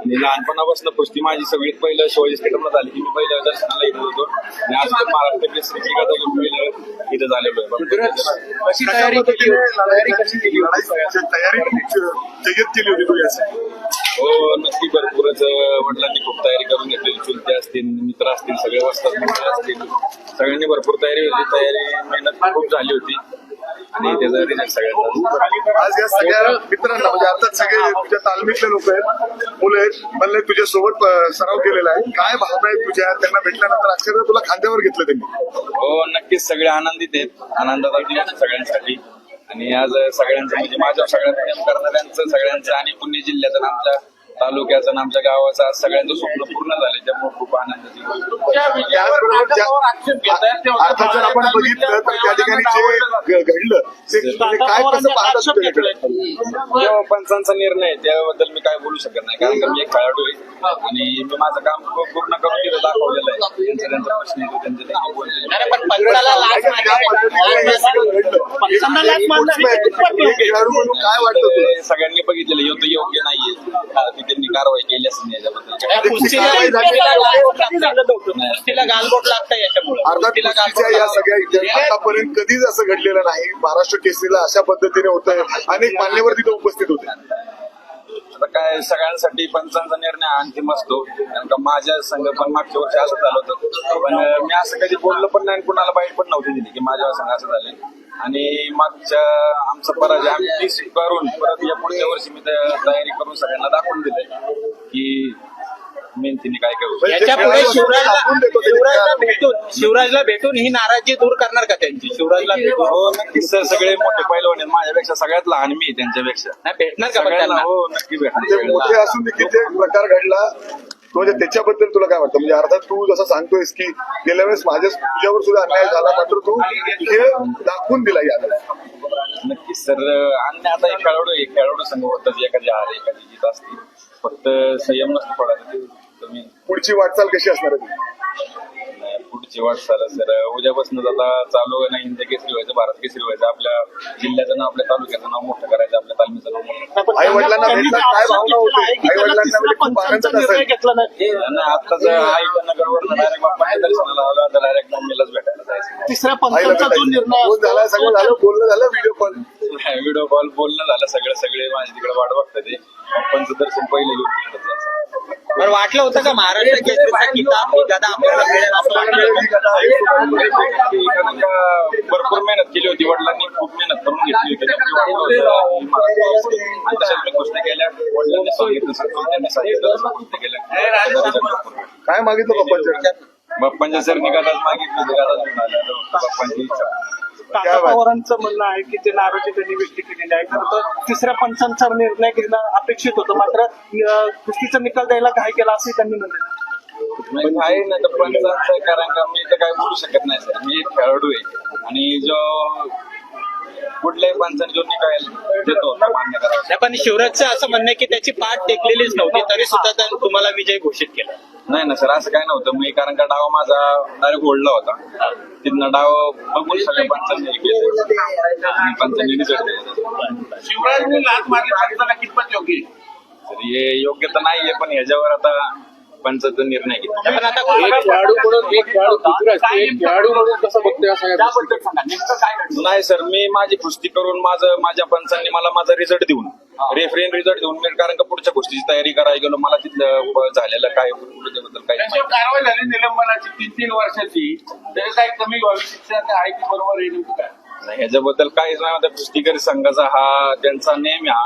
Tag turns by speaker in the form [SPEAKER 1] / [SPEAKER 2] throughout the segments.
[SPEAKER 1] आणि लहानपणापासून कुस्ती माझी सगळीत पहिलं शिवाजी स्टेडियमला झाली की मी पहिलं दर्शनाला येत होतो आणि आज तर महाराष्ट्र केसरीची गाथा घेऊन पहिलं इथं झालेलो आहे.
[SPEAKER 2] कशी तयारी केली होती? तयारी कशी केली होती?
[SPEAKER 3] तयारी जगत केली होती तू याची.
[SPEAKER 1] हो नक्की भरपूरच वडिलांनी खूप तयारी करून घेतलेली. चुलते असतील, मित्र असतील, सगळे वस्तात मित्र असतील, सगळ्यांनी भरपूर तयारी होती. तयारी मेहनत खूप झाली होती आणि त्याचा रिझल्ट सगळ्यांचा.
[SPEAKER 3] आज या सगळ्या मित्रांना म्हणजे अर्थात सगळे तुझ्या तालमीतले लोक आहेत, मुलं आहेत, म्हणले तुझ्या सोबत सराव केलेला आहे. काय भावना आहेत तुझ्या त्यांना भेटल्यानंतर? अक्षरशः तुला खांद्यावर घेतलं त्यांनी.
[SPEAKER 1] हो नक्कीच सगळे आनंदित आहेत. आनंदाचा दिवस आहे सगळ्यांसाठी आणि आज सगळ्यांचं म्हणजे माझ्या सगळ्यात प्रेम करणाऱ्यांचं सगळ्यांचं आणि पुणे जिल्ह्याचं आणि आमच्या तालुक्याचं आणि आमच्या गावाचं आज सगळ्यांचं स्वप्न पूर्ण झालं. त्यामुळे खूप आनंदाची
[SPEAKER 3] अर्थात जर आपण बघितलं तर त्या ठिकाणी जे घडलं ते काय कसं पाहतात?
[SPEAKER 1] पंचांचा निर्णय त्याबद्दल मी काय बोलू शकत नाही कारण का मी एक खेळाडू आहे आणि मी माझं काम पूर्ण करून तिथं दाखवलेलं आहे. त्यांचा प्रश्न येतो त्यांचे
[SPEAKER 3] खेळाडू म्हणून काय वाटतं तुला?
[SPEAKER 1] सगळ्यांनी बघितलेलं होतं योग्य नाहीये. त्यांनी कारवाई केली असं याच्याबद्दल
[SPEAKER 2] तिला गालबोट लागतं याच्यामुळे.
[SPEAKER 3] अर्थात कुस्तीच्या या सगळ्या इतिहासात आतापर्यंत कधीच असं घडलेलं नाही. महाराष्ट्र केसरीला अशा पद्धतीने होतंय. अनेक मान्यवर तिथे उपस्थित होते.
[SPEAKER 1] आता काय सगळ्यांसाठी पंचांचा निर्णय अंतिम असतो कारण का माझ्या संघ पण मागच्या वर्षी असं झालं होतं पण मी असं कधी बोललो पण नाही कुणाला बाईट पण नव्हती दिली की माझ्या संघ असं झालं आणि मागच्या आमचा पराजय आम्ही ती स्वीकारून परत या पुढच्या वर्षी मी तयारी करून सगळ्यांना दाखवून दिले की मेहनतीने काय करू.
[SPEAKER 2] याच्यापुढे शिवराजला भेटून ही नाराजी दूर करणार का त्यांची? शिवराजला भेटून
[SPEAKER 1] हो नक्कीच सर सगळे मोठे पैलवान आहेत माझ्यापेक्षा सगळ्यात लहान मी त्यांच्यापेक्षा
[SPEAKER 2] नाही भेटणार का
[SPEAKER 1] सगळ्यांना हो नक्की
[SPEAKER 3] ते
[SPEAKER 1] भेटणार.
[SPEAKER 3] मोठे असून देखील जे प्रकार घडला म्हणजे त्याच्याबद्दल तुला काय वाटतं? म्हणजे अर्थात तू जसं सांगतोयस की गेल्या वेळेस तुझ्यावर सुद्धा अन्याय झाला मात्र तू हे दाखवून दिला याला.
[SPEAKER 1] नक्कीच सर आणि आता एक खेळाडू संघ होतात एखादी हार एखादी जीत असते फक्त संयम नसतो थोडा तुम्ही
[SPEAKER 3] पुढची वाटचाल कशी असणार आहे?
[SPEAKER 1] पुढची वाटचाल सर उद्यापासून आता चालू आहे ना हिंद केसरी व्हायचं भारत केसरी व्हायचं आपल्या जिल्ह्याचं नाव आपल्या तालुक्याचं नाव मोठं करायचं आपल्या तालमीचं नाव मोठं.
[SPEAKER 3] आई वडिलांना भेटला काय भावना होते? आई वडिलांना खूप आनंद असेल.
[SPEAKER 1] आताच आईच्या नगरवर डायरेक्ट बाप्पाच्या दर्शनाला आलो आता डायरेक्ट मम्मीलाच भेटायला जायचं.
[SPEAKER 2] तिसऱ्या
[SPEAKER 3] आईला भेटायचं झाला सगळं झालं बोलणं झालं
[SPEAKER 1] व्हिडिओ कॉल बोलणं झालं सगळे माझ्या तिकडे वाट बघतात ते बाप्पांचं दर्शन पहिलं घेऊन तिकडे जायचं.
[SPEAKER 2] बरं वाटलं होतं का महाराष्ट्र केसरीचा किताब ही गदा आपल्याला मिळेल असं वाटलं?
[SPEAKER 1] भरपूर मेहनत केली होती वडिलांनी खूप मेहनत करून घेतली होती आणि तशाच मी गोष्टी केल्या वडिलांनी सांगितलं त्यांनी सांगितलं गोष्टी केल्या.
[SPEAKER 3] काय मागितलं
[SPEAKER 1] बाप्पांच्या सर निघालाच मागितली बाप्पांची इच्छा.
[SPEAKER 4] काका पवारांचं म्हणणं आहे की ते नाराजी त्यांनी व्यक्त केलेली आहे. खरं तर तिसऱ्या पंचांचा निर्णय घेणं अपेक्षित होतं मात्र कुस्तीचा निकाल द्यायला घाई केला असंही त्यांनी म्हटलं.
[SPEAKER 1] आहे ना तर पंचांचं कारण का मी तर काय बोलू शकत नाही सर. मी एक खेळाडू आहे आणि जो कुठल्याही पंचाने जो निकाल देतो मान्य करावा.
[SPEAKER 2] पण शिवराजचं असं म्हणणं आहे की त्याची पाठ टेकलेलीच नव्हती तरी सुद्धा त्यांनी तुम्हाला विजय घोषित केला.
[SPEAKER 1] नाही ना सर असं काय नव्हतं. मी कारण का डाव माझा डायरेक्ट ओढला होता तिथनं डाव बघून सगळ्या पंचांनी पंचांनी
[SPEAKER 2] शिवराजने लाच मारली कितपत योग्य?
[SPEAKER 1] तर हे योग्य तर नाहीये पण ह्याच्यावर आता पंचाचा निर्णय घेतला.
[SPEAKER 2] पण आता
[SPEAKER 1] नाही सर मी माझी कुस्ती करून माझ्या पंचांनी मला माझा रिझल्ट देऊन रेफरेन रिझल्ट देऊन मी कारण का पुढच्या गोष्टीची तयारी करायला गेलो मला तिथलं झालेलं काय त्याबद्दल काही
[SPEAKER 5] कारवाई झाली निलंबनाची 3-3 वर्षाची तरी काही कमी व्हावी शिक्षा आहे की बरोबर येईल काय?
[SPEAKER 1] नाही ह्याच्याबद्दल काहीच नाही. आता कुस्तीकरी संघाचा हा त्यांचा नेम हा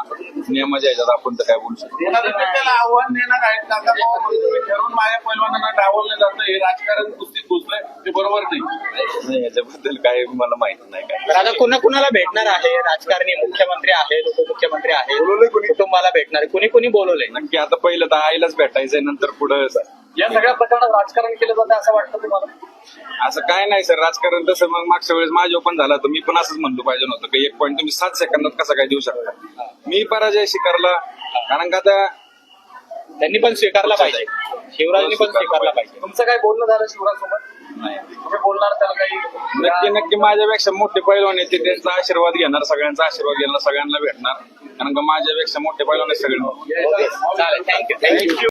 [SPEAKER 1] नियमाच्या ह्याच्यात आपण तर काय बोलू शकतो.
[SPEAKER 5] त्याला आव्हान देणार आहेत काका ठरवून माझ्या पैलवानांना डावललं जातं हे राजकारण कुस्तीत घुसलंय ते बरोबर नाही.
[SPEAKER 1] ह्याच्याबद्दल काय मला माहित नाही काय.
[SPEAKER 2] आता कुणाला भेटणार आहे? राजकारणी मुख्यमंत्री आहेत उपमुख्यमंत्री आहेत कुटुंबाला भेटणार आहे कुणी बोलवलंय?
[SPEAKER 1] नक्की आता पहिलं तर आईलाच भेटायचंय नंतर पुढं
[SPEAKER 5] या सगळ्या प्रकरणात राजकारण केलं जातं असं वाटतं तुम्हाला?
[SPEAKER 1] असं काय नाही सर राजकारण तसं मग मागच्या वेळेस माझ्या पण झाला तर मी पण असंच म्हणलो पाहिजे नव्हतं की एक पॉईंट तुम्ही 7 सेकंदात कसा काय देऊ शकता. मी पराजय स्वीकारला कारण का आता
[SPEAKER 2] त्यांनी पण स्वीकारला पाहिजे. शिवराजनी पण स्वीकारला पाहिजे.
[SPEAKER 5] तुमचं काय बोलणं झालं शिवराजसोबत?
[SPEAKER 1] नाही
[SPEAKER 5] तुम्ही बोलणार त्याला काही
[SPEAKER 1] नक्की माझ्यापेक्षा मोठे पैलवान येते त्यांचा आशीर्वाद घेणार सगळ्यांचा आशीर्वाद घेणार सगळ्यांना भेटणार कारण का माझ्यापेक्षा मोठे पैलवान सगळे.
[SPEAKER 2] चालेल थँक्यू. थँक्यू